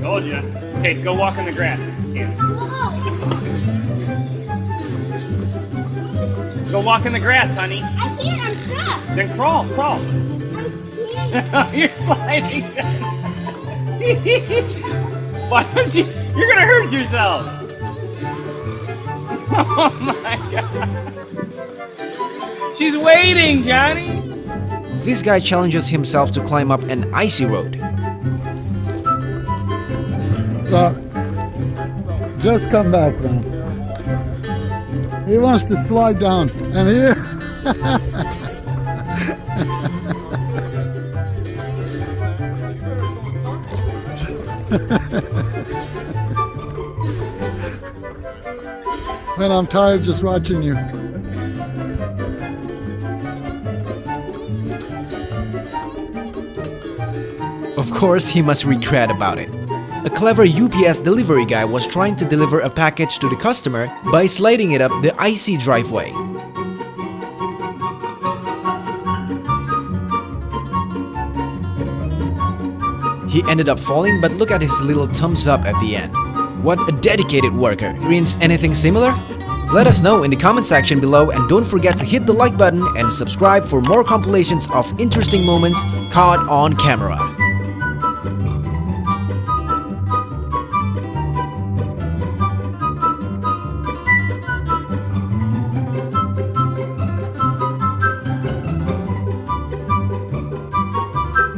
Told you. Okay, go walk in the grass. Yeah. Go walk in the grass, honey. I can't, I'm stuck. Then crawl, crawl. I can't. You're sliding. Why don't you? You're gonna hurt yourself. Oh my god. She's waiting, Johnny. This guy challenges himself to climb up an icy road. Just come back, man. He wants to slide down, and here. Man, I'm tired just watching you. Of course, he must regret about it. A clever UPS delivery guy was trying to deliver a package to the customer by sliding it up the icy driveway. He ended up falling, but look at his little thumbs up at the end. What a dedicated worker. Experience anything similar? Let us know in the comment section below, and don't forget to hit the like button and subscribe for more compilations of interesting moments caught on camera.